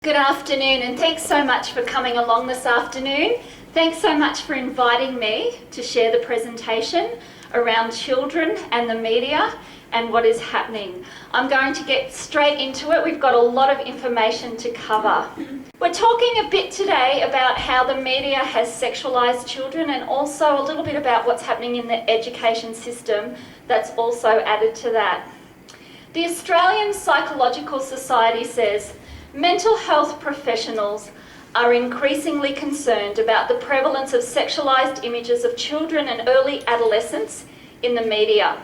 Good afternoon, and thanks so much for coming along this afternoon. Thanks so much for inviting me to share the presentation around children and the media and what is happening. I'm going to get straight into it. We've got a lot of information to cover. We're talking a bit today about how the media has sexualised children and also a little bit about what's happening in the education system that's also added to that. The Australian Psychological Society says mental health professionals are increasingly concerned about the prevalence of sexualised images of children and early adolescents in the media.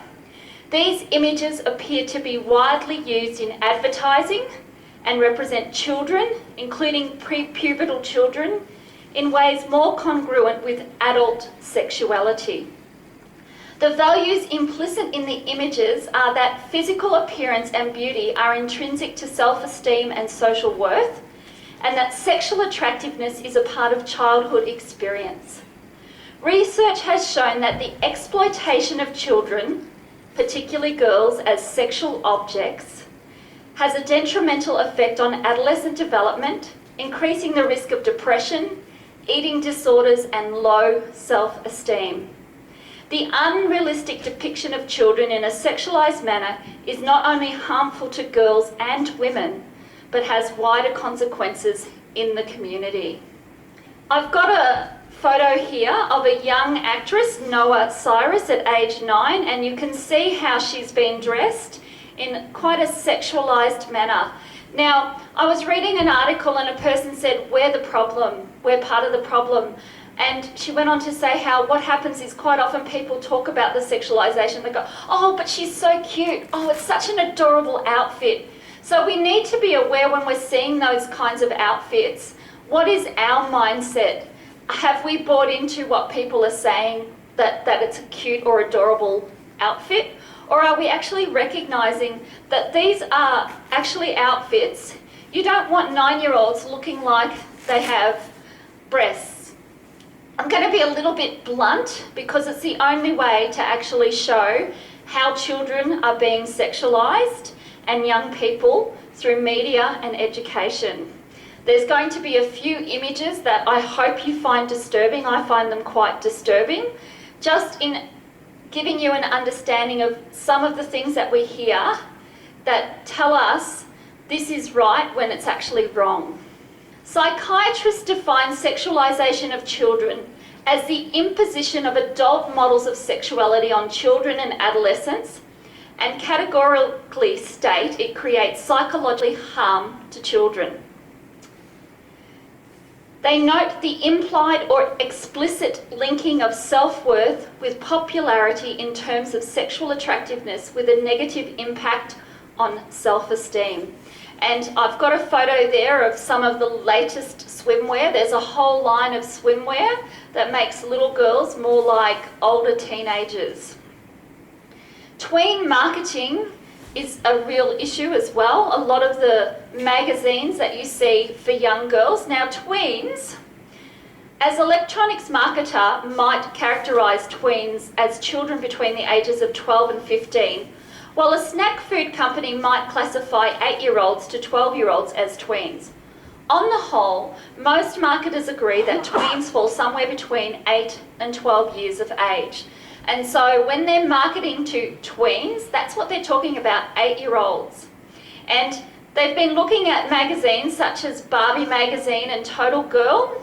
These images appear to be widely used in advertising and represent children, including pre-pubertal children, in ways more congruent with adult sexuality. The values implicit in the images are that physical appearance and beauty are intrinsic to self-esteem and social worth, and that sexual attractiveness is a part of childhood experience. Research has shown that the exploitation of children, particularly girls, as sexual objects, has a detrimental effect on adolescent development, increasing the risk of depression, eating disorders, and low self-esteem. The unrealistic depiction of children in a sexualised manner is not only harmful to girls and women, but has wider consequences in the community. I've got a photo here of a young actress, Noah Cyrus, at age 9, and you can see how she's been dressed in quite a sexualised manner. Now, I was reading an article and a person said, we're the problem, we're part of the problem. And she went on to say how what happens is quite often people talk about the sexualisation. They go, oh, but she's so cute. Oh, it's such an adorable outfit. So we need to be aware when we're seeing those kinds of outfits. What is our mindset? Have we bought into what people are saying that it's a cute or adorable outfit? Or are we actually recognising that these are actually outfits? You don't want 9-year-olds looking like they have breasts. I'm going to be a little bit blunt because it's the only way to actually show how children are being sexualised and young people through media and education. There's going to be a few images that I hope you find disturbing. I find them quite disturbing, just in giving you an understanding of some of the things that we hear that tell us this is right when it's actually wrong. Psychiatrists define sexualisation of children as the imposition of adult models of sexuality on children and adolescents, and categorically state it creates psychological harm to children. They note the implied or explicit linking of self-worth with popularity in terms of sexual attractiveness with a negative impact on self-esteem. And I've got a photo there of some of the latest swimwear. There's a whole line of swimwear that makes little girls more like older teenagers. Tween marketing is a real issue as well. A lot of the magazines that you see for young girls. Now, tweens, as electronics marketer, might characterise tweens as children between the ages of 12 and 15, while a snack food company might classify 8-year-olds to 12-year-olds as tweens. On the whole, most marketers agree that tweens fall somewhere between 8 and 12 years of age. And so when they're marketing to tweens, that's what they're talking about, 8-year-olds. And they've been looking at magazines such as Barbie magazine and Total Girl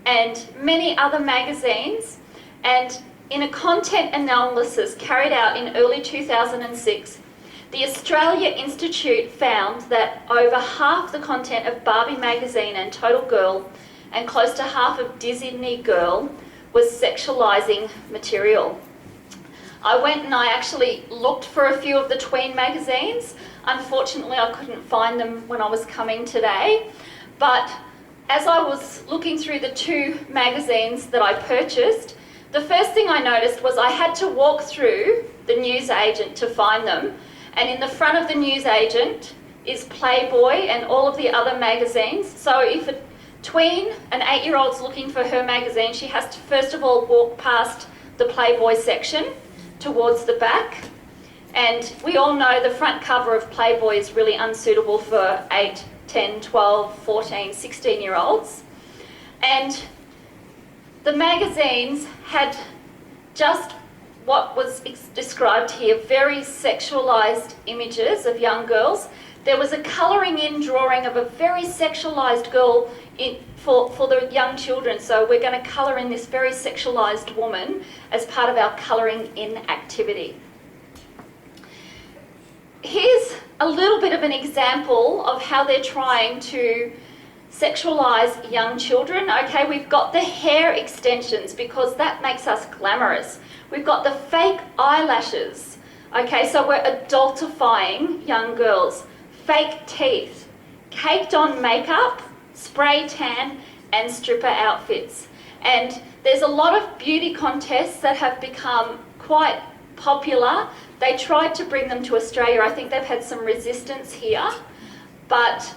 and many other magazines, and in a content analysis carried out in early 2006, the Australia Institute found that over half the content of Barbie magazine and Total Girl and close to half of Disney Girl was sexualising material. I went and I actually looked for a few of the tween magazines. Unfortunately, I couldn't find them when I was coming today, but as I was looking through the 2 magazines that I purchased, the first thing I noticed was I had to walk through the newsagent to find them, and in the front of the newsagent is Playboy and all of the other magazines. So if a tween, an 8-year-old's looking for her magazine, she has to first of all walk past the Playboy section towards the back, and we all know the front cover of Playboy is really unsuitable for 8, 10, 12, 14, 16-year-olds. And the magazines had just what was described here, very sexualised images of young girls. There was a colouring in drawing of a very sexualised girl for the young children. So we're going to colour in this very sexualised woman as part of our colouring in activity. Here's a little bit of an example of how they're trying to sexualise young children. Okay, we've got the hair extensions because that makes us glamorous. We've got the fake eyelashes. Okay, so we're adultifying young girls. Fake teeth, caked on makeup, spray tan, and stripper outfits. And there's a lot of beauty contests that have become quite popular. They tried to bring them to Australia. I think they've had some resistance here, but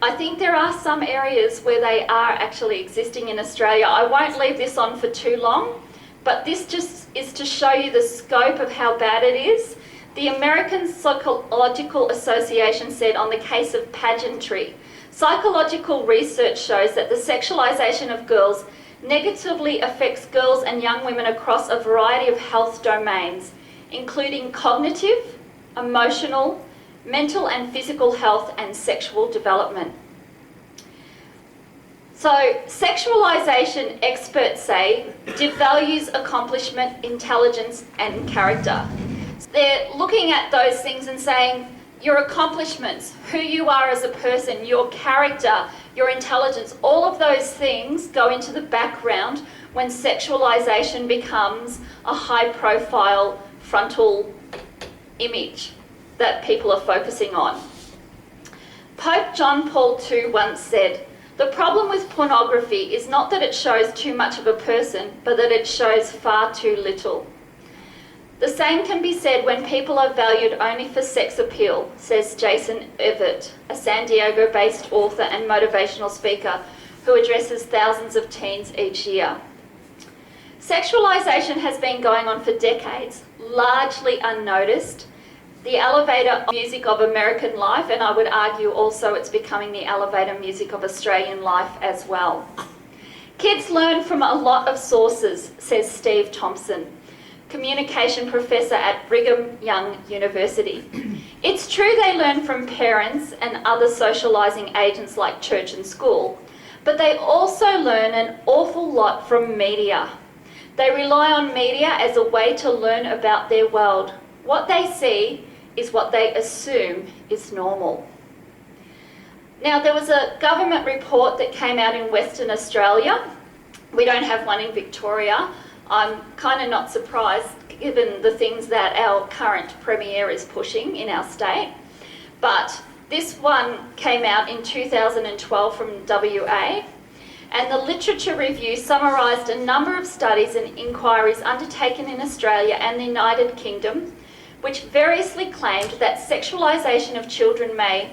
I think there are some areas where they are actually existing in Australia. I won't leave this on for too long, but this just is to show you the scope of how bad it is. The American Psychological Association said on the case of pageantry, psychological research shows that the sexualisation of girls negatively affects girls and young women across a variety of health domains, including cognitive, emotional, mental and physical health and sexual development. So sexualisation, experts say, devalues accomplishment, intelligence and character. They're looking at those things and saying your accomplishments, who you are as a person, your character, your intelligence, all of those things go into the background when sexualisation becomes a high-profile frontal image that people are focusing on. Pope John Paul II once said, "The problem with pornography is not that it shows too much of a person, but that it shows far too little." The same can be said when people are valued only for sex appeal, says Jason Everett, a San Diego-based author and motivational speaker who addresses thousands of teens each year. Sexualisation has been going on for decades, largely unnoticed. The elevator music of American life, and I would argue also it's becoming the elevator music of Australian life as well. Kids learn from a lot of sources, says Steve Thompson, communication professor at Brigham Young University. It's true they learn from parents and other socialising agents like church and school, but they also learn an awful lot from media. They rely on media as a way to learn about their world. What they see is what they assume is normal. Now, there was a government report that came out in Western Australia. We don't have one in Victoria. I'm kind of not surprised given the things that our current Premier is pushing in our state. But this one came out in 2012 from WA, and the literature review summarised a number of studies and inquiries undertaken in Australia and the United Kingdom, which variously claimed that sexualisation of children may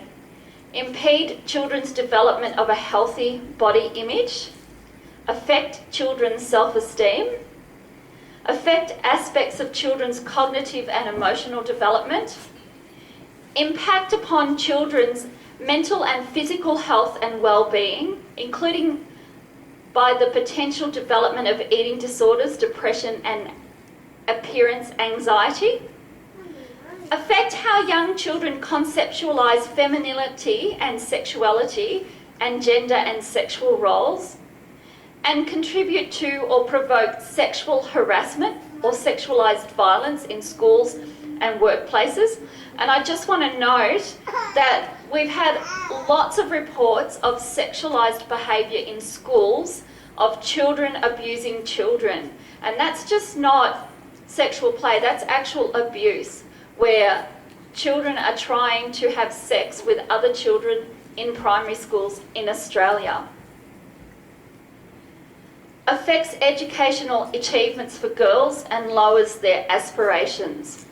impede children's development of a healthy body image, affect children's self-esteem, affect aspects of children's cognitive and emotional development, impact upon children's mental and physical health and well-being, including by the potential development of eating disorders, depression and appearance anxiety, affect how young children conceptualise femininity and sexuality and gender and sexual roles, and contribute to or provoke sexual harassment or sexualised violence in schools and workplaces. And I just want to note that we've had lots of reports of sexualised behaviour in schools of children abusing children. And that's just not sexual play, that's actual abuse, where children are trying to have sex with other children in primary schools in Australia. Affects educational achievements for girls and lowers their aspirations.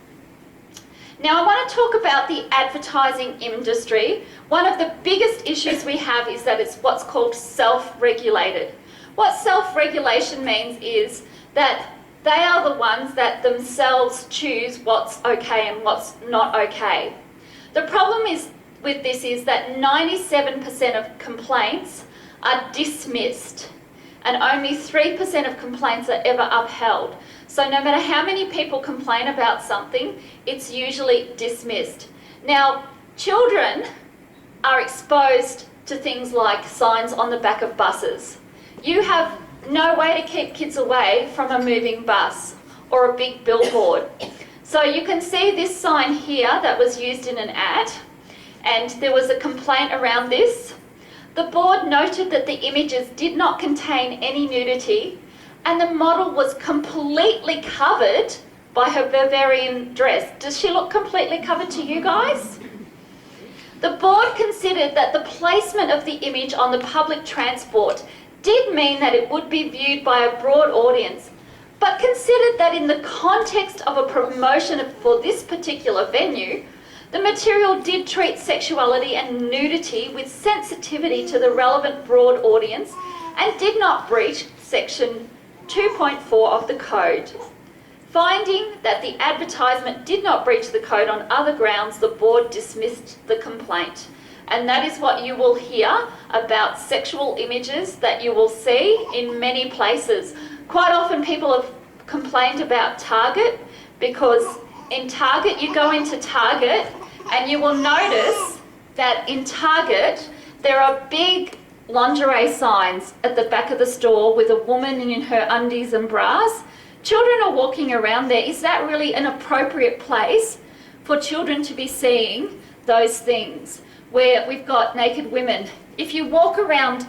Now I want to talk about the advertising industry. One of the biggest issues we have is that it's what's called self-regulated. What self-regulation means is that they are the ones that themselves choose what's okay and what's not okay. The problem is with this is that 97% of complaints are dismissed and only 3% of complaints are ever upheld. So no matter how many people complain about something, it's usually dismissed. Now, children are exposed to things like signs on the back of buses. You have no way to keep kids away from a moving bus or a big billboard. So you can see this sign here that was used in an ad, and there was a complaint around this. The board noted that the images did not contain any nudity, and the model was completely covered by her Bavarian dress. Does she look completely covered to you guys? The board considered that the placement of the image on the public transport did mean that it would be viewed by a broad audience, but considered that in the context of a promotion for this particular venue, the material did treat sexuality and nudity with sensitivity to the relevant broad audience and did not breach Section 2.4 of the Code. Finding that the advertisement did not breach the code on other grounds, the board dismissed the complaint. And that is what you will hear about sexual images that you will see in many places. Quite often people have complained about Target, because in Target, you go into Target and you will notice that in Target there are big lingerie signs at the back of the store with a woman in her undies and bras. Children are walking around there. Is that really an appropriate place for children to be seeing those things where we've got naked women? If you walk around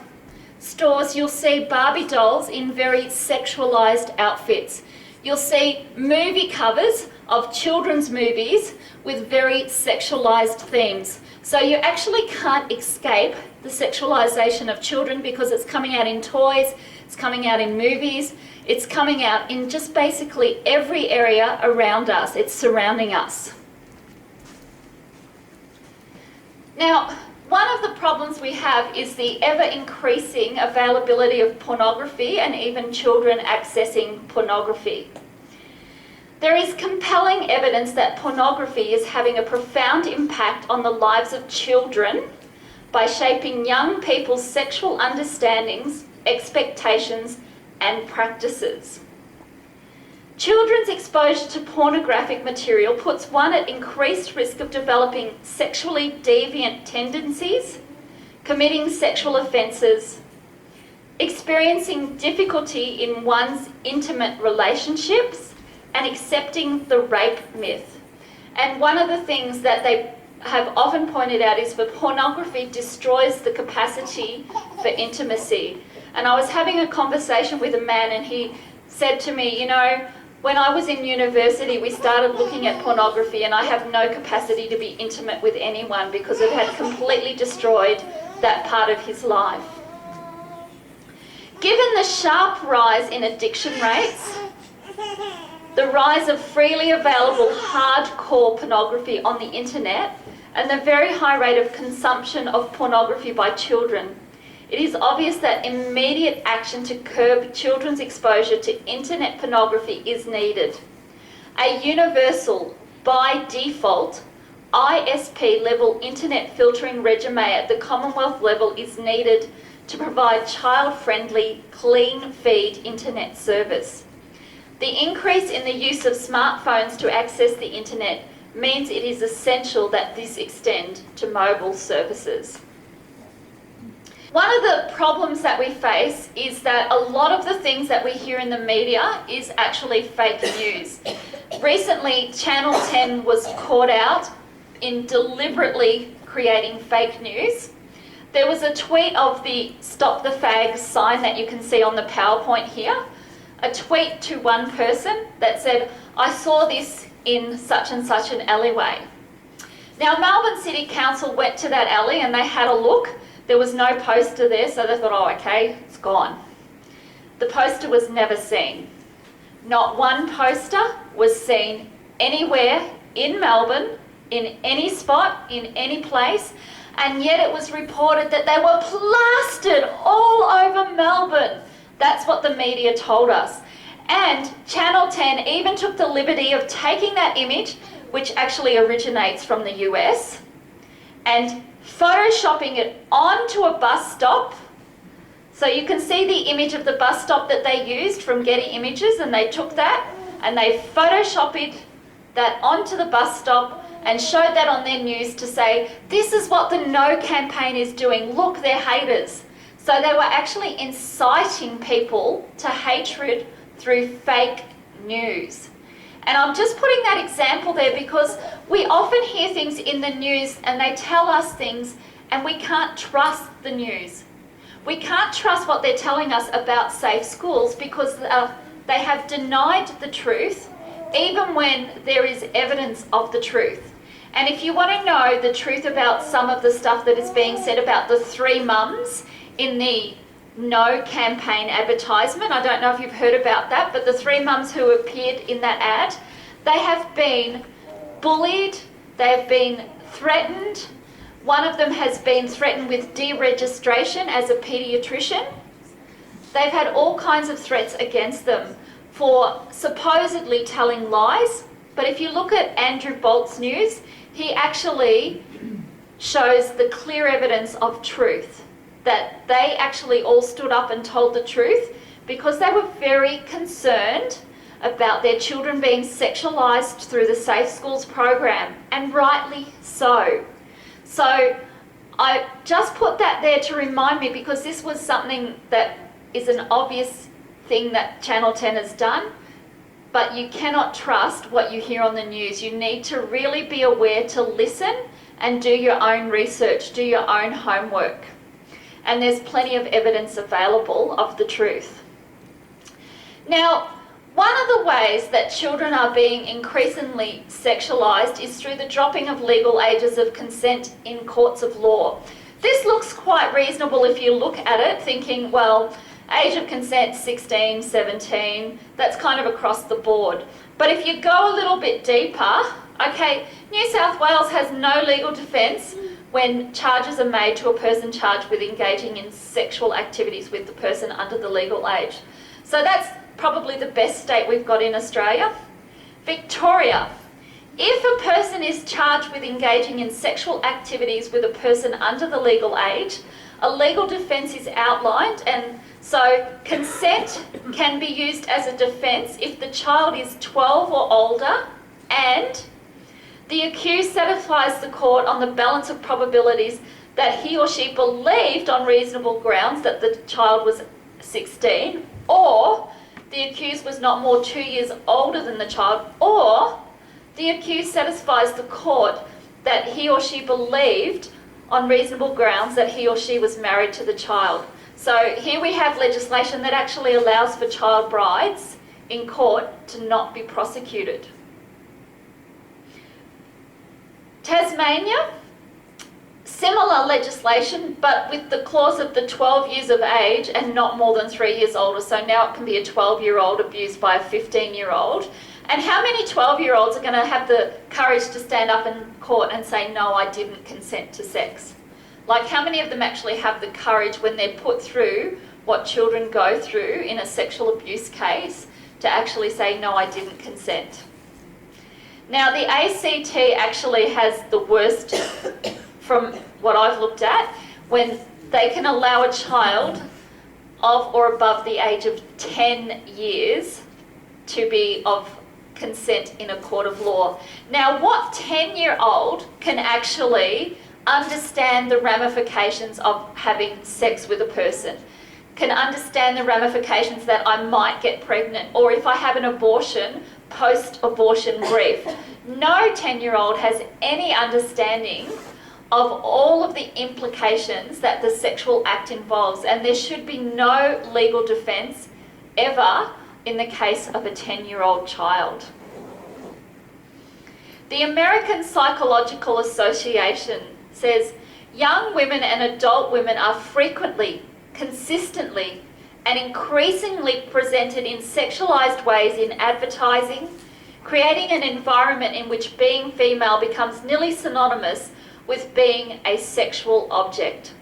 stores, you'll see Barbie dolls in very sexualized outfits. You'll see movie covers of children's movies with very sexualized themes. So you actually can't escape the sexualization of children, because it's coming out in toys, it's coming out in movies, it's coming out in just basically every area around us. It's surrounding us. Now, one of the problems we have is the ever-increasing availability of pornography and even children accessing pornography. There is compelling evidence that pornography is having a profound impact on the lives of children by shaping young people's sexual understandings, expectations, and practices. Children's exposure to pornographic material puts one at increased risk of developing sexually deviant tendencies, committing sexual offences, experiencing difficulty in one's intimate relationships, and accepting the rape myth. And one of the things that they have often pointed out is that pornography destroys the capacity for intimacy. And I was having a conversation with a man, and he said to me, you know, when I was in university, we started looking at pornography, and I have no capacity to be intimate with anyone because it had completely destroyed that part of his life. Given the sharp rise in addiction rates, the rise of freely available hardcore pornography on the internet, and the very high rate of consumption of pornography by children, it is obvious that immediate action to curb children's exposure to internet pornography is needed. A universal, by default, ISP level internet filtering regime at the Commonwealth level is needed to provide child-friendly, clean feed internet service. The increase in the use of smartphones to access the internet means it is essential that this extend to mobile services. One of the problems that we face is that a lot of the things that we hear in the media is actually fake news. Recently, Channel 10 was caught out in deliberately creating fake news. There was a tweet of the Stop the Fags sign that you can see on the PowerPoint here. A tweet to one person that said, I saw this in such and such an alleyway. Now, Melbourne City Council went to that alley and they had a look. There was no poster there, so they thought, oh, okay, it's gone. The poster was never seen. Not one poster was seen anywhere in Melbourne, in any spot, in any place, and yet it was reported that they were plastered all over Melbourne. That's what the media told us. And Channel 10 even took the liberty of taking that image, which actually originates from the US, and photoshopping it onto a bus stop. So you can see the image of the bus stop that they used from Getty Images, and they took that and they photoshopped that onto the bus stop and showed that on their news to say, this is what the No campaign is doing. Look, they're haters. So they were actually inciting people to hatred through fake news. And I'm just putting that example there because we often hear things in the news and they tell us things and we can't trust the news. We can't trust what they're telling us about safe schools because they have denied the truth even when there is evidence of the truth. And if you want to know the truth about some of the stuff that is being said about the 3 mums in the No campaign advertisement, I don't know if you've heard about that, but the 3 mums who appeared in that ad, they have been bullied, they have been threatened. One of them has been threatened with deregistration as a paediatrician. They've had all kinds of threats against them for supposedly telling lies. But if you look at Andrew Bolt's news, he actually shows the clear evidence of truth, that they actually all stood up and told the truth because they were very concerned about their children being sexualised through the Safe Schools program, and rightly so. So I just put that there to remind me because this was something that is an obvious thing that Channel 10 has done, but you cannot trust what you hear on the news. You need to really be aware to listen and do your own research, do your own homework. And there's plenty of evidence available of the truth. Now, one of the ways that children are being increasingly sexualised is through the dropping of legal ages of consent in courts of law. This looks quite reasonable if you look at it, thinking, well, age of consent 16, 17, that's kind of across the board. But if you go a little bit deeper, okay, New South Wales has no legal defence when charges are made to a person charged with engaging in sexual activities with the person under the legal age. So that's probably the best state we've got in Australia. Victoria, if a person is charged with engaging in sexual activities with a person under the legal age, a legal defence is outlined, and so consent can be used as a defence if the child is 12 or older and the accused satisfies the court on the balance of probabilities that he or she believed on reasonable grounds that the child was 16, or the accused was not more 2 years older than the child, or the accused satisfies the court that he or she believed on reasonable grounds that he or she was married to the child. So here we have legislation that actually allows for child brides in court to not be prosecuted. Tasmania, similar legislation, but with the clause of the 12 years of age and not more than 3 years older. So now it can be a 12-year-old abused by a 15-year-old. And how many 12-year-olds are going to have the courage to stand up in court and say, no, I didn't consent to sex? Like, how many of them actually have the courage when they're put through what children go through in a sexual abuse case to actually say, no, I didn't consent? Now, the ACT actually has the worst from what I've looked at, when they can allow a child of or above the age of 10 years to be of consent in a court of law. Now, what 10-year-old can actually understand the ramifications of having sex with a person, can understand the ramifications that I might get pregnant, or if I have an abortion, post-abortion grief? No 10-year-old has any understanding of all of the implications that the sexual act involves, and there should be no legal defence ever in the case of a 10-year-old child. The American Psychological Association says young women and adult women are frequently, consistently, and increasingly presented in sexualised ways in advertising, creating an environment in which being female becomes nearly synonymous with being a sexual object.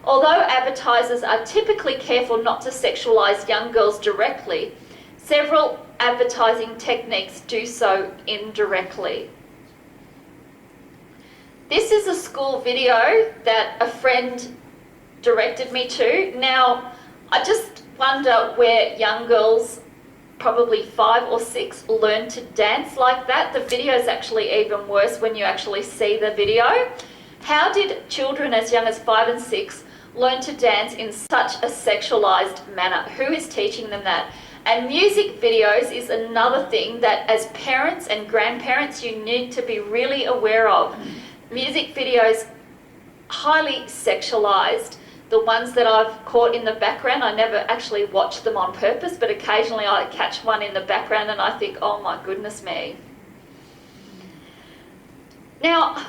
Although advertisers are typically careful not to sexualise young girls directly, several advertising techniques do so indirectly. This is a school video that a friend directed me to. Now, I just wonder where young girls, probably 5 or 6, learn to dance like that. The video is actually even worse when you actually see the video. How did children as young as 5 and 6 learn to dance in such a sexualized manner? Who is teaching them that? And music videos is another thing that as parents and grandparents you need to be really aware of. Music videos, highly sexualized. The ones that I've caught in the background, I never actually watch them on purpose, but occasionally I catch one in the background and I think, oh my goodness me. Now,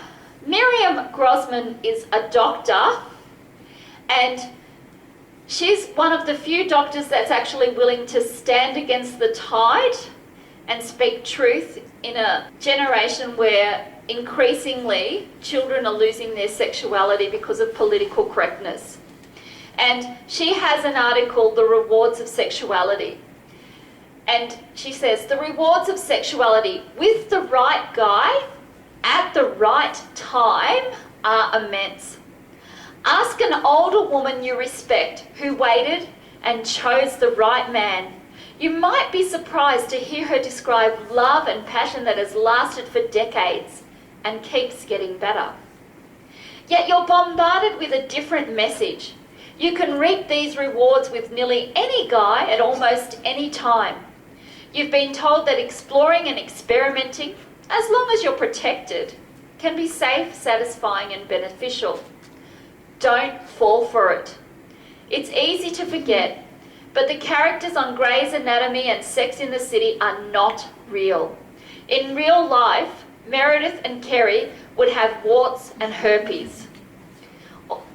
Miriam Grossman is a doctor, and she's one of the few doctors that's actually willing to stand against the tide and speak truth in a generation where increasingly children are losing their sexuality because of political correctness. And she has an article, The Rewards of Sexuality. And she says, the rewards of sexuality with the right guy at the right time are immense. Ask an older woman you respect who waited and chose the right man. You might be surprised to hear her describe love and passion that has lasted for decades and keeps getting better. Yet you're bombarded with a different message. You can reap these rewards with nearly any guy at almost any time. You've been told that exploring and experimenting, as long as you're protected, can be safe, satisfying and beneficial. Don't fall for it. It's easy to forget, but the characters on Grey's Anatomy and Sex in the City are not real. In real life, Meredith and Kerry would have warts and herpes.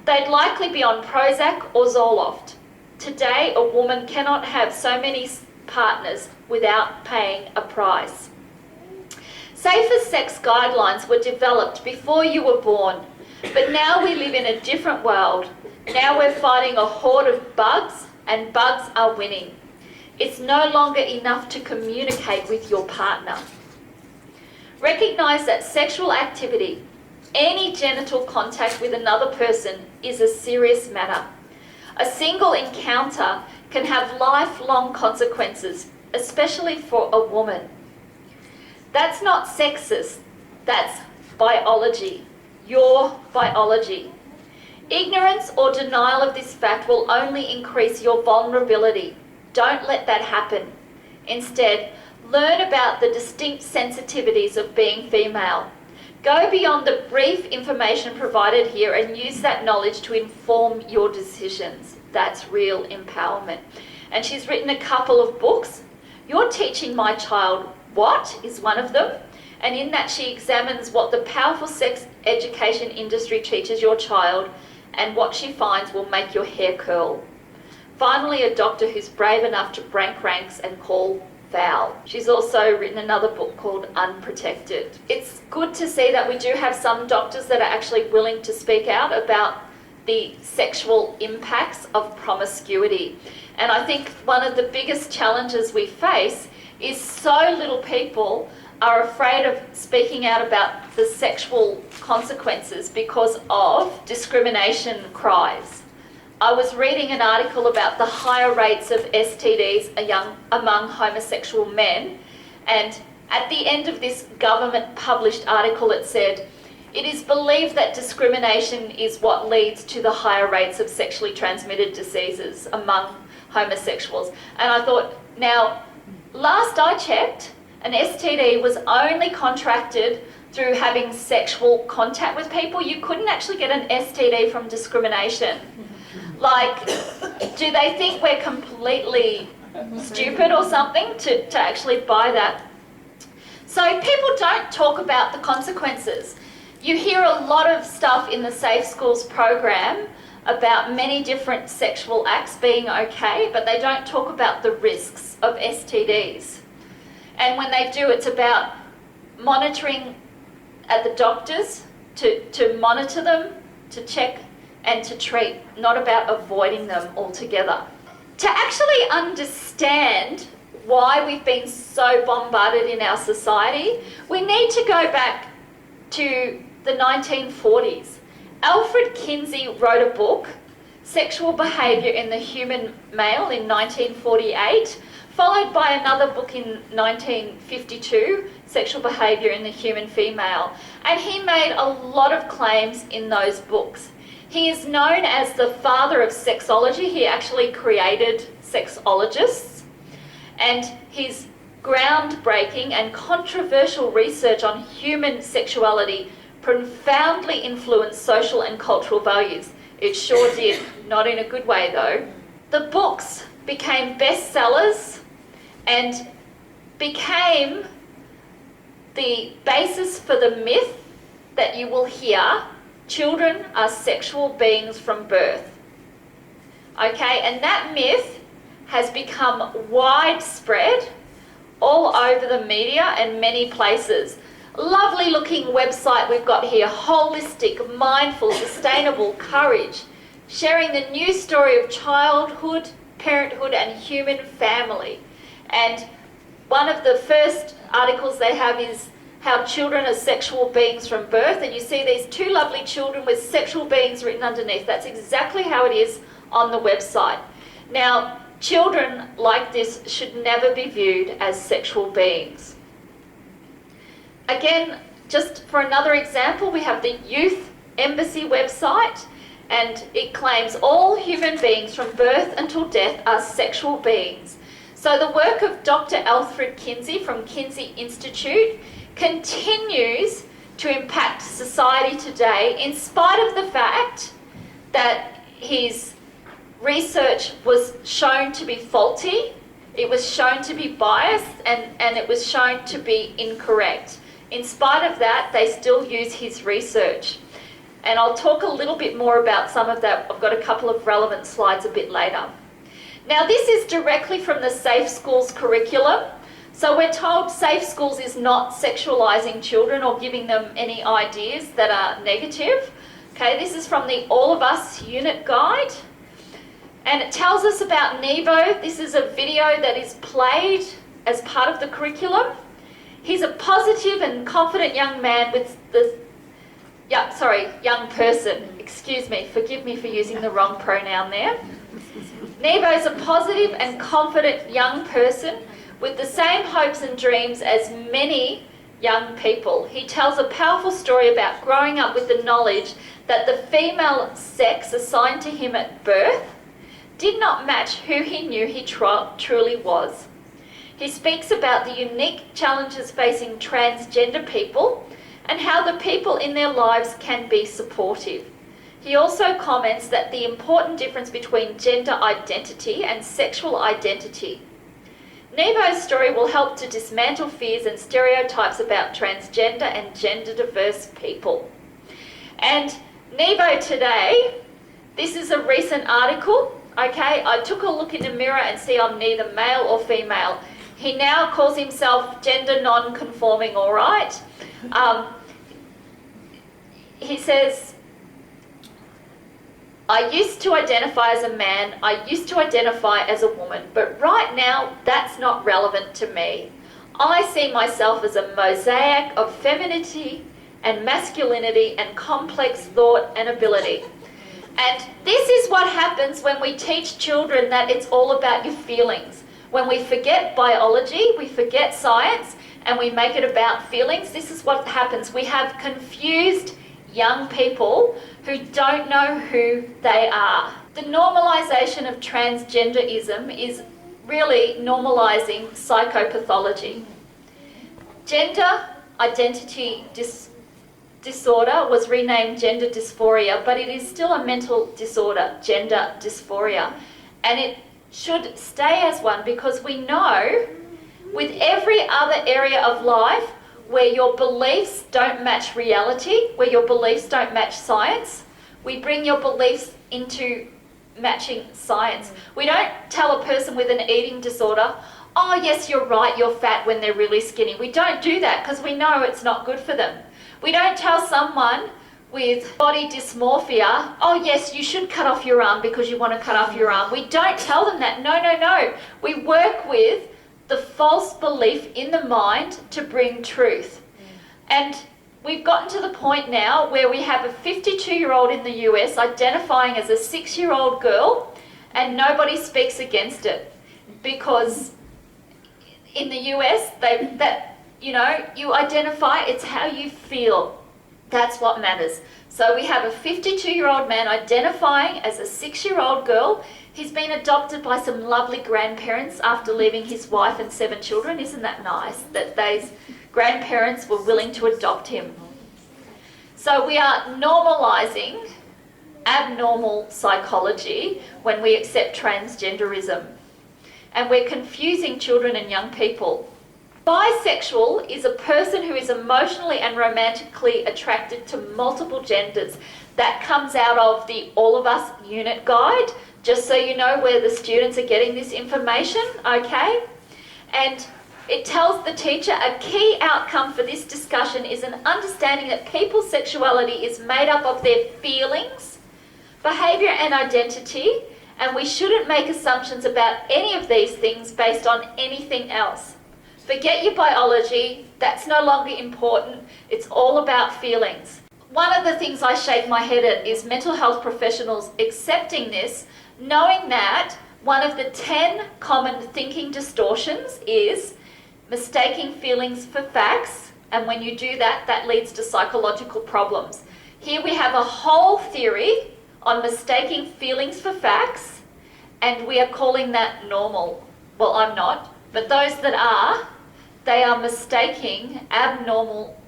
They'd likely be on Prozac or Zoloft. Today, a woman cannot have so many partners without paying a price. Safer sex guidelines were developed before you were born, but now we live in a different world. Now we're fighting a horde of bugs, and bugs are winning. It's no longer enough to communicate with your partner. Recognize that sexual activity, any genital contact with another person, is a serious matter. A single encounter can have lifelong consequences, especially for a woman. That's not sexist, that's biology, your biology. Ignorance or denial of this fact will only increase your vulnerability. Don't let that happen. Instead, learn about the distinct sensitivities of being female. Go beyond the brief information provided here and use that knowledge to inform your decisions. That's real empowerment. And she's written a couple of books. You're Teaching My Child What is one of them. And in that she examines what the powerful sex education industry teaches your child and what she finds will make your hair curl. Finally, a doctor who's brave enough to break ranks and call foul. She's also written another book called Unprotected. It's good to see that we do have some doctors that are actually willing to speak out about the sexual impacts of promiscuity. And I think one of the biggest challenges we face is so little people are afraid of speaking out about the sexual consequences because of discrimination cries. I was reading an article about the higher rates of STDs among homosexual men, and at the end of this government-published article it said, it is believed that discrimination is what leads to the higher rates of sexually transmitted diseases among homosexuals. And I thought, now, last I checked, an STD was only contracted through having sexual contact with people. You couldn't actually get an STD from discrimination. Like, do they think we're completely stupid or something to actually buy that? So people don't talk about the consequences. You hear a lot of stuff in the Safe Schools program about many different sexual acts being okay, but they don't talk about the risks of STDs. And when they do, it's about monitoring at the doctors, to monitor them, to check and to treat, not about avoiding them altogether. To actually understand why we've been so bombarded in our society, we need to go back to the 1940s. Alfred Kinsey wrote a book, Sexual Behaviour in the Human Male, in 1948, followed by another book in 1952, Sexual Behaviour in the Human Female. And he made a lot of claims in those books. He is known as the father of sexology. He actually created sexologists. And his groundbreaking and controversial research on human sexuality profoundly influenced social and cultural values. It sure did, not in a good way though. The books became bestsellers and became the basis for the myth that you will hear: children are sexual beings from birth. Okay, and that myth has become widespread all over the media and many places. Lovely looking website we've got here, Holistic, Mindful, Sustainable Courage, sharing the new story of childhood, parenthood and human family. And one of the first articles they have is how children are sexual beings from birth, and you see these two lovely children with sexual beings written underneath. That's exactly how it is on the website. Now, children like this should never be viewed as sexual beings. Again, just for another example, we have the Youth Embassy website, and it claims all human beings from birth until death are sexual beings. So the work of Dr. Alfred Kinsey from Kinsey Institute continues to impact society today, in spite of the fact that his research was shown to be faulty, it was shown to be biased, and it was shown to be incorrect. In spite of that, they still use his research. And I'll talk a little bit more about some of that. I've got a couple of relevant slides a bit later. Now, this is directly from the Safe Schools curriculum. So we're told Safe Schools is not sexualising children or giving them any ideas that are negative. Okay, this is from the All of Us unit guide. And it tells us about Nebo. This is a video that is played as part of the curriculum. He's a positive and confident young man with young person. Excuse me, forgive me for using the wrong pronoun there. Nebo is a positive and confident young person with the same hopes and dreams as many young people. He tells a powerful story about growing up with the knowledge that the female sex assigned to him at birth did not match who he knew he truly was. He speaks about the unique challenges facing transgender people and how the people in their lives can be supportive. He also comments that the important difference between gender identity and sexual identity. Nebo's story will help to dismantle fears and stereotypes about transgender and gender diverse people. And Nebo today, this is a recent article, okay? I took a look in the mirror and see I'm neither male or female. He now calls himself gender non-conforming, all right? He says, I used to identify as a man, I used to identify as a woman, but right now that's not relevant to me. I see myself as a mosaic of femininity and masculinity and complex thought and ability. And this is what happens when we teach children that it's all about your feelings. When we forget biology, we forget science, and we make it about feelings, this is what happens. We have confused young people who don't know who they are. The normalisation of transgenderism is really normalising psychopathology. Gender identity disorder was renamed gender dysphoria, but it is still a mental disorder, gender dysphoria. And it should stay as one because we know with every other area of life where your beliefs don't match reality, where your beliefs don't match science, we bring your beliefs into matching science. We don't tell a person with an eating disorder, oh yes, you're right, you're fat when they're really skinny. We don't do that because we know it's not good for them. We don't tell someone with body dysmorphia, oh yes, you should cut off your arm because you want to cut off your arm. We don't tell them that. No, no, no. We work with the false belief in the mind to bring truth. And We've gotten to the point now where we have a 52-year-old in the US identifying as a 6-year-old girl, and nobody speaks against it, because in the US, you identify, it's how you feel. That's what matters. So we have a 52-year-old man identifying as a 6-year-old girl. He's been adopted by some lovely grandparents after leaving his wife and 7 children. Isn't that nice that those grandparents were willing to adopt him? So we are normalising abnormal psychology when we accept transgenderism. And we're confusing children and young people. Bisexual is a person who is emotionally and romantically attracted to multiple genders. That comes out of the All of Us unit guide, just so you know where the students are getting this information, okay? And it tells the teacher a key outcome for this discussion is an understanding that people's sexuality is made up of their feelings, behaviour and identity, and we shouldn't make assumptions about any of these things based on anything else. Forget your biology, that's no longer important, it's all about feelings. One of the things I shake my head at is mental health professionals accepting this, knowing that one of the 10 common thinking distortions is mistaking feelings for facts, and when you do that, that leads to psychological problems. Here we have a whole theory on mistaking feelings for facts, and we are calling that normal. Well, I'm not, but those that are, they are mistaking abnormal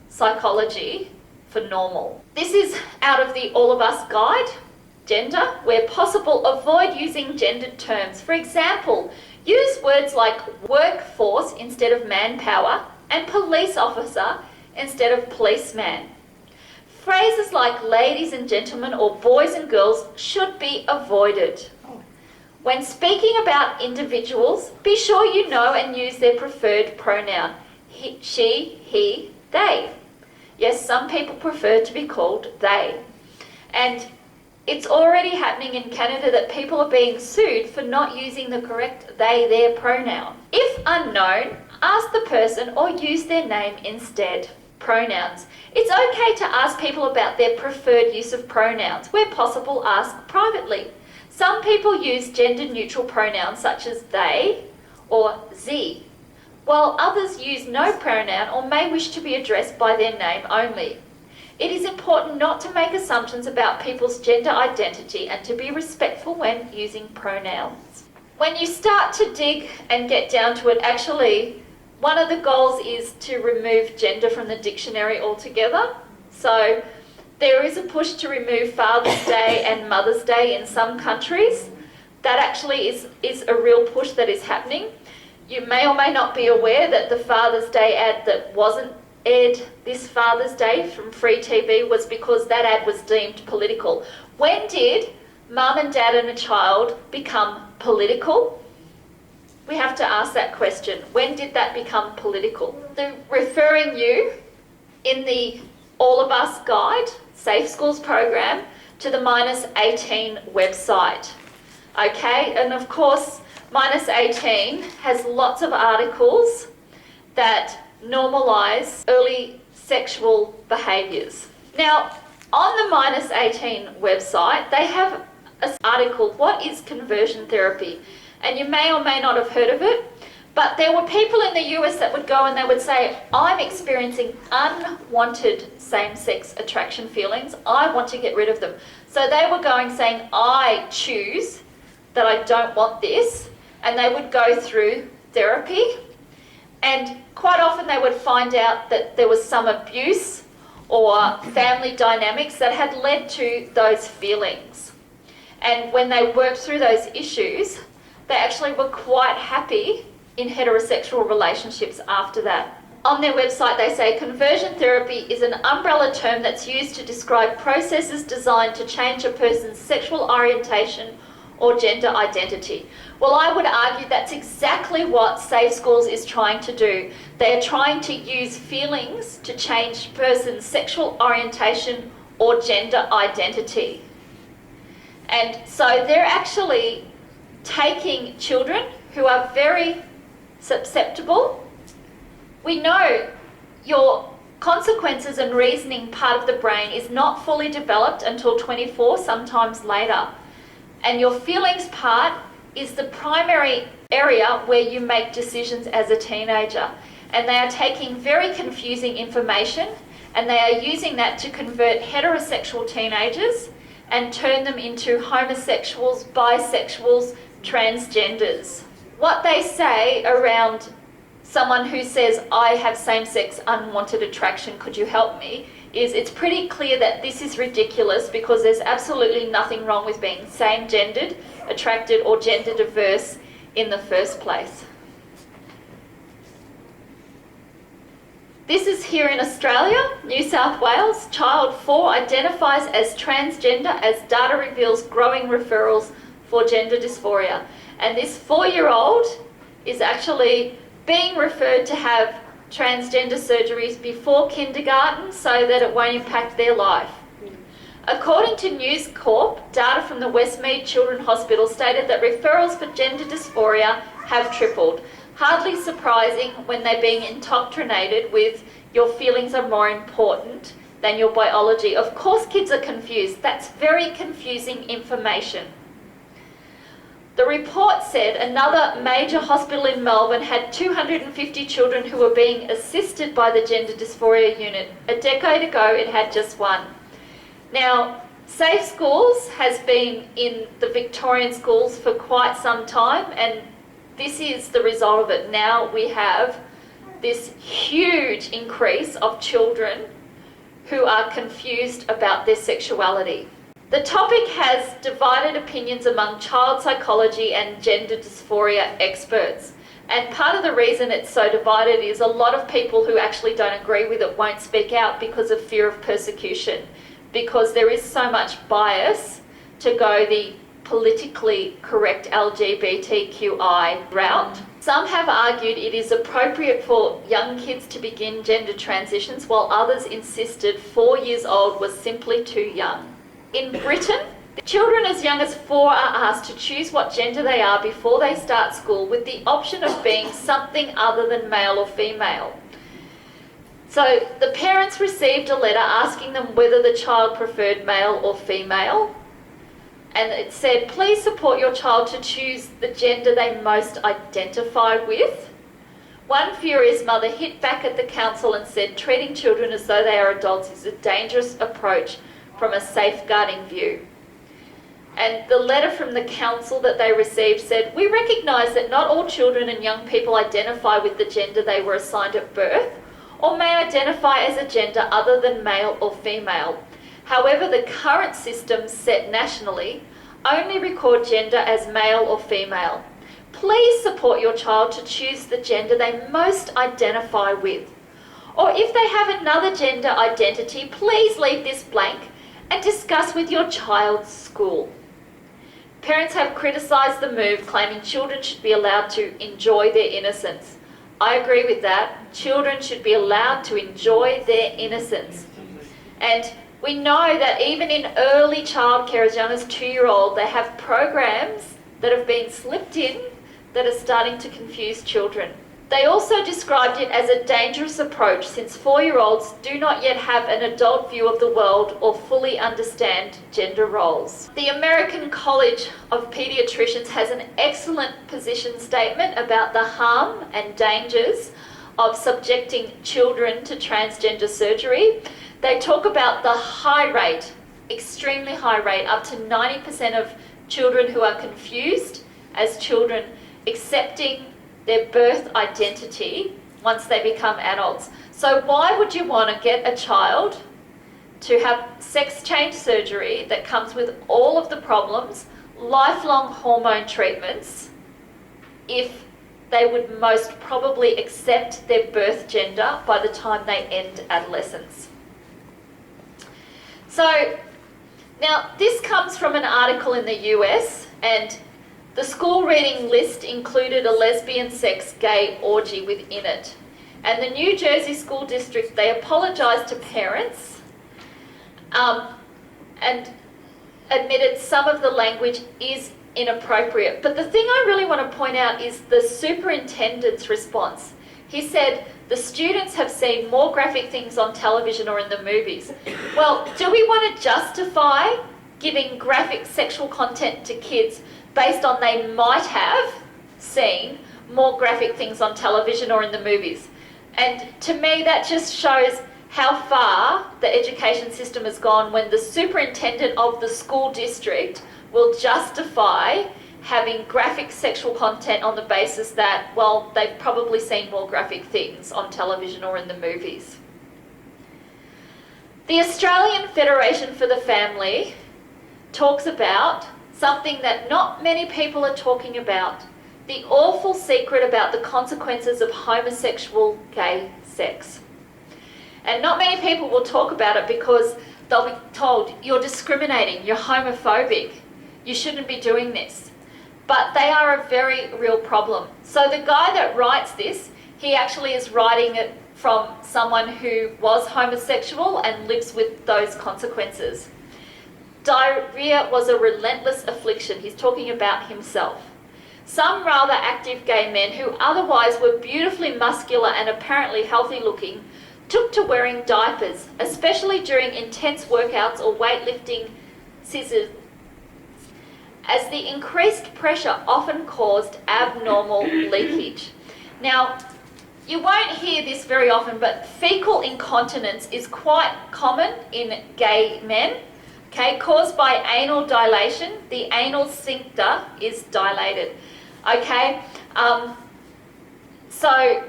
psychology for normal. This is out of the All of Us guide, gender. Where possible, avoid using gendered terms. For example, use words like workforce instead of manpower and police officer instead of policeman. Phrases like ladies and gentlemen or boys and girls should be avoided. When speaking about individuals, be sure you know and use their preferred pronoun. He, she, he, they. Yes, some people prefer to be called they. And it's already happening in Canada that people are being sued for not using the correct they, their pronoun. If unknown, ask the person or use their name instead. Pronouns. It's okay to ask people about their preferred use of pronouns. Where possible, ask privately. Some people use gender-neutral pronouns such as they or ze, while others use no pronoun or may wish to be addressed by their name only. It is important not to make assumptions about people's gender identity and to be respectful when using pronouns. When you start to dig and get down to it, actually, one of the goals is to remove gender from the dictionary altogether. So there is a push to remove Father's Day and Mother's Day in some countries. That actually is a real push that is happening. You may or may not be aware that the Father's Day ad that wasn't aired this Father's Day from Free TV was because that ad was deemed political. When did mum and dad and a child become political? We have to ask that question. When did that become political? They're referring you in the All of Us guide, Safe Schools program, to the -18 website. Okay, and of course, -18 has lots of articles that normalise early sexual behaviours. Now, on the -18 website, they have an article, What is Conversion Therapy? And you may or may not have heard of it, but there were people in the US that would go and they would say, I'm experiencing unwanted same-sex attraction feelings. I want to get rid of them. So they were going saying, I choose that I don't want this. And they would go through therapy. And quite often they would find out that there was some abuse or family dynamics that had led to those feelings. And when they worked through those issues, they actually were quite happy in heterosexual relationships after that. On their website, they say conversion therapy is an umbrella term that's used to describe processes designed to change a person's sexual orientation or gender identity. Well, I would argue that's exactly what Safe Schools is trying to do. They're trying to use feelings to change a person's sexual orientation or gender identity. And so they're actually taking children who are very susceptible. We know your consequences and reasoning part of the brain is not fully developed until 24, sometimes later. And your feelings part is the primary area where you make decisions as a teenager. And they are taking very confusing information and they are using that to convert heterosexual teenagers and turn them into homosexuals, bisexuals, transgenders. What they say around someone who says, I have same-sex unwanted attraction, could you help me, is it's pretty clear that this is ridiculous because there's absolutely nothing wrong with being same-gendered, attracted or gender diverse in the first place. This is here in Australia, New South Wales. Child 4 identifies as transgender as data reveals growing referrals for gender dysphoria. And this 4-year-old is actually being referred to have transgender surgeries before kindergarten so that it won't impact their life. According to News Corp, data from the Westmead Children's Hospital stated that referrals for gender dysphoria have tripled. Hardly surprising when they're being indoctrinated with your feelings are more important than your biology. Of course kids are confused. That's very confusing information. The report said another major hospital in Melbourne had 250 children who were being assisted by the gender dysphoria unit. A decade ago, it had just one. Now, Safe Schools has been in the Victorian schools for quite some time, and this is the result of it. Now we have this huge increase of children who are confused about their sexuality. The topic has divided opinions among child psychology and gender dysphoria experts. And part of the reason it's so divided is a lot of people who actually don't agree with it won't speak out because of fear of persecution, because there is so much bias to go the politically correct LGBTQI route. Some have argued it is appropriate for young kids to begin gender transitions, while others insisted 4 years old was simply too young. In Britain, children as young as 4 are asked to choose what gender they are before they start school, with the option of being something other than male or female. So the parents received a letter asking them whether the child preferred male or female, and it said, please support your child to choose the gender they most identify with. One furious mother hit back at the council and said treating children as though they are adults is a dangerous approach from a safeguarding view. And the letter from the council that they received said, we recognise that not all children and young people identify with the gender they were assigned at birth or may identify as a gender other than male or female. However, the current systems set nationally only record gender as male or female. Please support your child to choose the gender they most identify with. Or if they have another gender identity, please leave this blank and discuss with your child's school. Parents have criticised the move, claiming children should be allowed to enjoy their innocence. I agree with that. Children should be allowed to enjoy their innocence. And we know that even in early childcare, as young as 2-year-old, they have programs that have been slipped in that are starting to confuse children. They also described it as a dangerous approach since 4-year-olds do not yet have an adult view of the world or fully understand gender roles. The American College of Pediatricians has an excellent position statement about the harm and dangers of subjecting children to transgender surgery. They talk about the high rate, extremely high rate, up to 90% of children who are confused as children accepting their birth identity once they become adults. So why would you want to get a child to have sex change surgery that comes with all of the problems, lifelong hormone treatments, if they would most probably accept their birth gender by the time they end adolescence? So now this comes from an article in the US, and the school reading list included a lesbian sex gay orgy within it. And the New Jersey School District, they apologised to parents and admitted some of the language is inappropriate. But the thing I really want to point out is the superintendent's response. He said, The students have seen more graphic things on television or in the movies. Well, do we want to justify giving graphic sexual content to kids based on they might have seen more graphic things on television or in the movies? And to me, that just shows how far the education system has gone when the superintendent of the school district will justify having graphic sexual content on the basis that, well, they've probably seen more graphic things on television or in the movies. The Australian Federation for the Family talks about something that not many people are talking about, the awful secret about the consequences of homosexual gay sex. And not many people will talk about it because they'll be told, you're discriminating, you're homophobic, you shouldn't be doing this. But they are a very real problem. So the guy that writes this, he actually is writing it from someone who was homosexual and lives with those consequences. Diarrhea was a relentless affliction. He's talking about himself. Some rather active gay men who otherwise were beautifully muscular and apparently healthy looking took to wearing diapers, especially during intense workouts or weightlifting scissors, as the increased pressure often caused abnormal leakage. Now, you won't hear this very often, but fecal incontinence is quite common in gay men, okay, caused by anal dilation. The anal sphincter is dilated, okay? So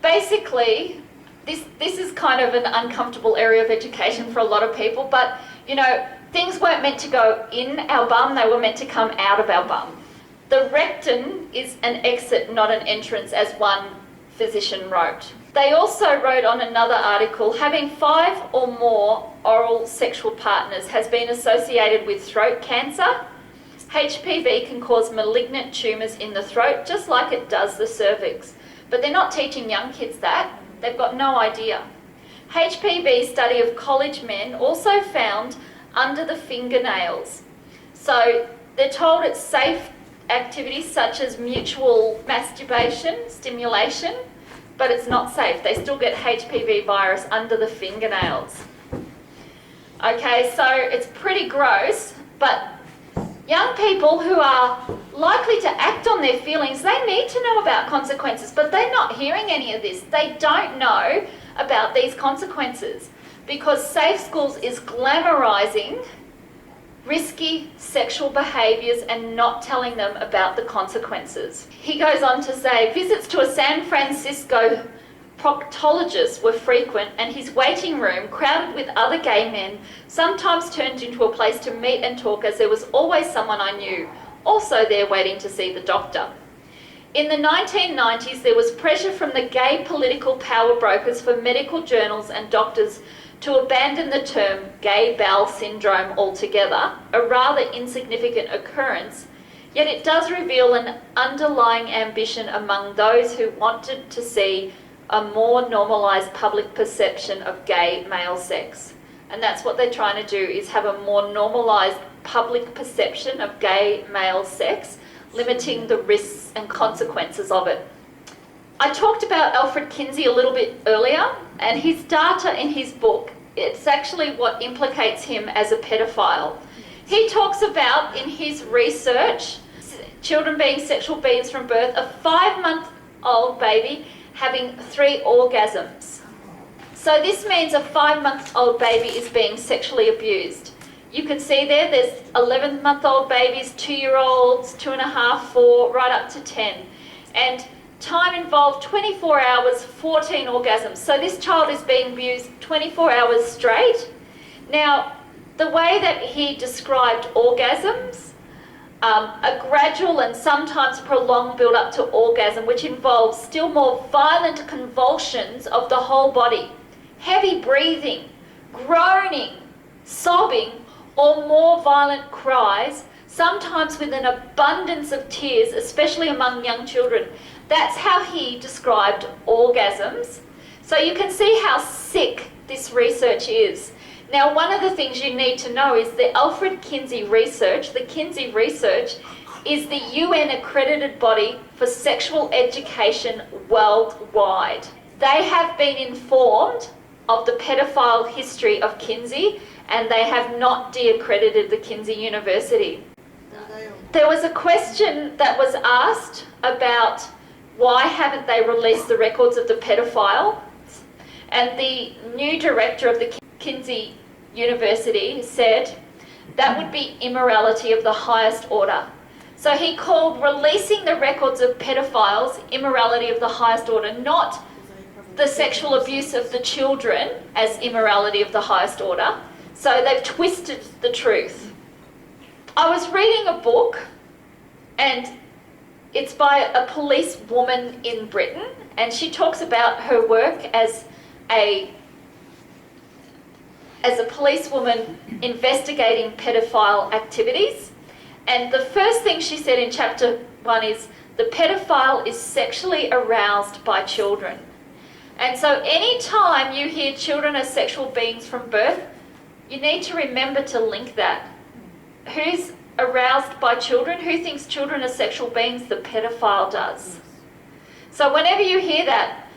basically, this is kind of an uncomfortable area of education for a lot of people, but, you know, things weren't meant to go in our bum, they were meant to come out of our bum. The rectum is an exit, not an entrance, as one physician wrote. They also wrote on another article, having 5 or more oral sexual partners has been associated with throat cancer. HPV can cause malignant tumours in the throat, just like it does the cervix. But they're not teaching young kids that. They've got no idea. HPV study of college men also found under the fingernails. So they're told it's safe activities such as mutual masturbation, stimulation, but it's not safe. They still get HPV virus under the fingernails. Okay, so it's pretty gross, but young people who are likely to act on their feelings, they need to know about consequences, but they're not hearing any of this. They don't know about these consequences because Safe Schools is glamorising risky sexual behaviours and not telling them about the consequences. He goes on to say, visits to a San Francisco proctologist were frequent and his waiting room, crowded with other gay men, sometimes turned into a place to meet and talk, as there was always someone I knew, also there waiting to see the doctor. In the 1990s, there was pressure from the gay political power brokers for medical journals and doctors to abandon the term gay bowel syndrome altogether, a rather insignificant occurrence, yet it does reveal an underlying ambition among those who wanted to see a more normalised public perception of gay male sex. And that's what they're trying to do, is have a more normalised public perception of gay male sex, limiting the risks and consequences of it. I talked about Alfred Kinsey a little bit earlier, and his data in his book, it's actually what implicates him as a pedophile. He talks about, in his research, children being sexual beings from birth, a 5-month-old baby having 3 orgasms. So this means a 5-month-old baby is being sexually abused. You can see there's 11-month-old babies, 2-year-olds, 2.5, 4, right up to 10. And time involved 24 hours, 14 orgasms. So this child is being abused 24 hours straight. Now, the way that he described orgasms, a gradual and sometimes prolonged build-up to orgasm, which involves still more violent convulsions of the whole body, heavy breathing, groaning, sobbing, or more violent cries, sometimes with an abundance of tears, especially among young children. That's how he described orgasms. So you can see how sick this research is. Now, one of the things you need to know is the Alfred Kinsey research, the Kinsey research, is the UN accredited body for sexual education worldwide. They have been informed of the pedophile history of Kinsey, and they have not de-accredited the Kinsey University. There was a question that was asked about why haven't they released the records of the pedophile, and the new director of the Kinsey University said that would be immorality of the highest order. So he called releasing the records of pedophiles immorality of the highest order, not the sexual abuse of the children as immorality of the highest order. So they've twisted the truth. I was reading a book, and it's by a police woman in Britain, and she talks about her work as a policewoman investigating pedophile activities. And the first thing she said in chapter 1 is, the pedophile is sexually aroused by children. And so any time you hear children are sexual beings from birth, you need to remember to link that. Who's aroused by children? Who thinks children are sexual beings? The pedophile does. So whenever you hear that,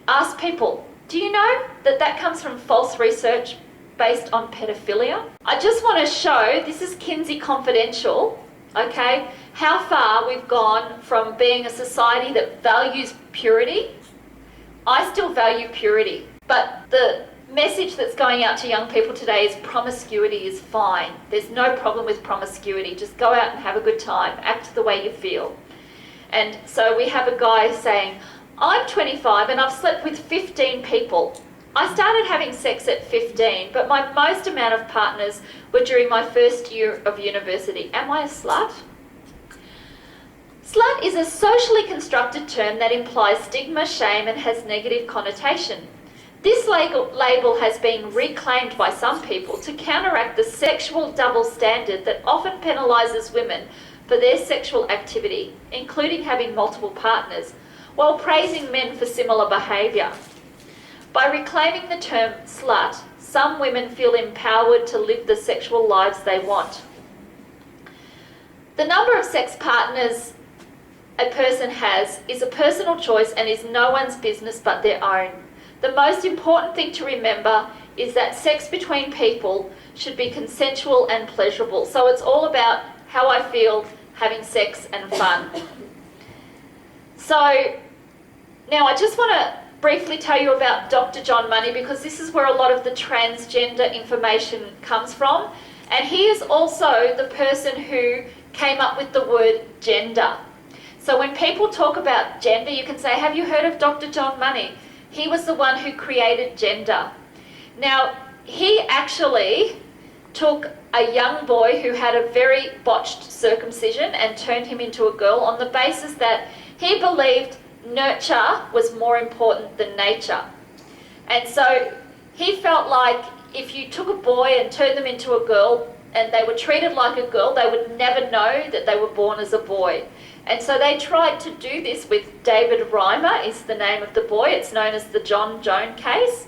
ask people, do you know that that comes from false research based on pedophilia? I just want to show, this is Kinsey Confidential, okay, how far we've gone from being a society that values purity. I still value purity, but the message that's going out to young people today is promiscuity is fine. There's no problem with promiscuity. Just go out and have a good time. Act the way you feel. And so we have a guy saying, I'm 25 and I've slept with 15 people. I started having sex at 15, but my most amount of partners were during my first year of university. Am I a slut? Slut is a socially constructed term that implies stigma, shame, and has negative connotation. This label has been reclaimed by some people to counteract the sexual double standard that often penalises women for their sexual activity, including having multiple partners, while praising men for similar behaviour. By reclaiming the term slut, some women feel empowered to live the sexual lives they want. The number of sex partners a person has is a personal choice and is no one's business but their own. The most important thing to remember is that sex between people should be consensual and pleasurable. So it's all about how I feel having sex and fun. So now I just want to briefly tell you about Dr. John Money, because this is where a lot of the transgender information comes from. And he is also the person who came up with the word gender. So when people talk about gender, you can say, have you heard of Dr. John Money? He was the one who created gender. Now, he actually took a young boy who had a very botched circumcision and turned him into a girl on the basis that he believed nurture was more important than nature. And so he felt like if you took a boy and turned them into a girl and they were treated like a girl, they would never know that they were born as a boy. And so they tried to do this with David Reimer, is the name of the boy. It's known as the John Joan case.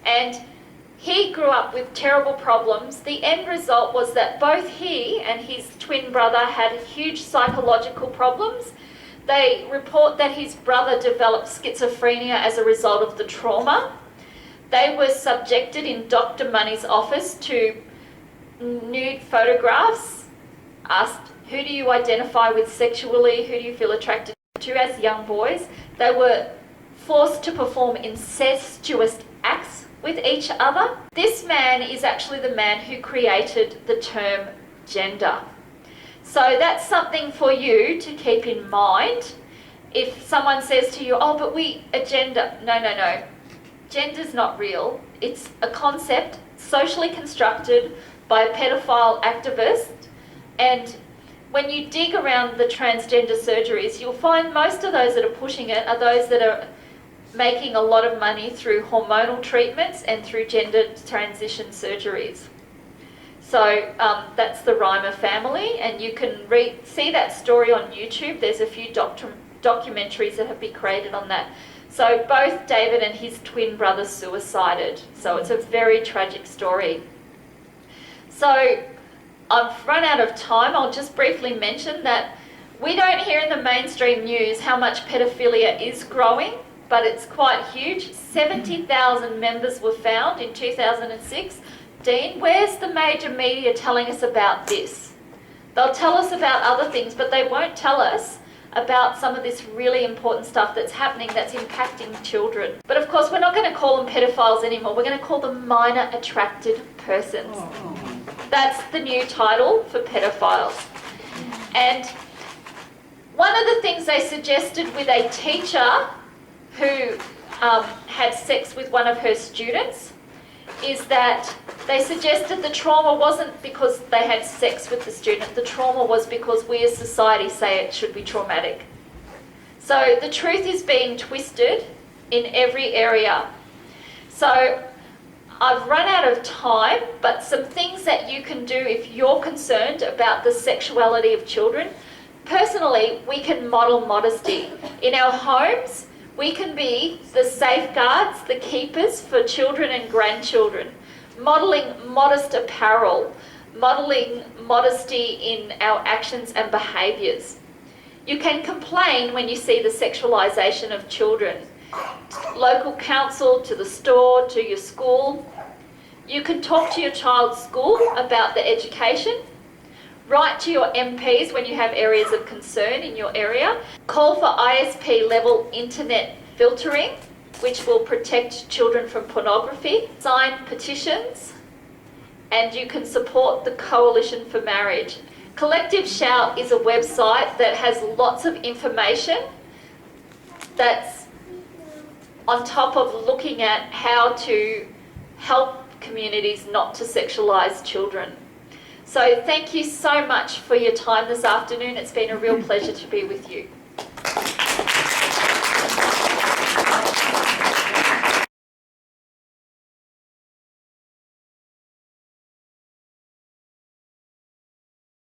And he grew up with terrible problems. The end result was that both he and his twin brother had huge psychological problems. They report that his brother developed schizophrenia as a result of the trauma. They were subjected in Dr. Money's office to nude photographs, asked, who do you identify with sexually, who do you feel attracted to as young boys. They were forced to perform incestuous acts with each other. This man is actually the man who created the term gender. So that's something for you to keep in mind. If someone says to you, oh, but a gender. No. Gender's not real. It's a concept socially constructed by a pedophile activist. And when you dig around the transgender surgeries, you'll find most of those that are pushing it are those that are making a lot of money through hormonal treatments and through gender transition surgeries. So that's the Reimer family, and you can see that story on YouTube. There's a few documentaries that have been created on that. So both David and his twin brother suicided. So it's a very tragic story. So I've run out of time. I'll just briefly mention that we don't hear in the mainstream news how much pedophilia is growing. but it's quite huge. 70,000 members were found in 2006. Dean, where's the major media telling us about this? They'll tell us about other things, but they won't tell us about some of this really important stuff that's happening that's impacting children. But of course, we're not going to call them pedophiles anymore. We're going to call them minor attracted persons. That's the new title for pedophiles. And one of the things they suggested with a teacher who had sex with one of her students is that they suggested the trauma wasn't because they had sex with the student. The trauma was because we as society say it should be traumatic. So the truth is being twisted in every area. So I've run out of time, but some things that you can do if you're concerned about the sexuality of children. Personally, we can model modesty. In our homes, we can be the safeguards, the keepers for children and grandchildren, modelling modest apparel, modelling modesty in our actions and behaviours. You can complain when you see the sexualisation of children. Local council, to the store, to your school. You can talk to your child's school about the education. Write to your MPs when you have areas of concern in your area. Call for ISP level internet filtering, which will protect children from pornography. Sign petitions, and you can support the Coalition for Marriage. Collective Shout is a website that has lots of information that's on top of looking at how to help communities not to sexualise children. So thank you so much for your time this afternoon. It's been a real pleasure to be with you.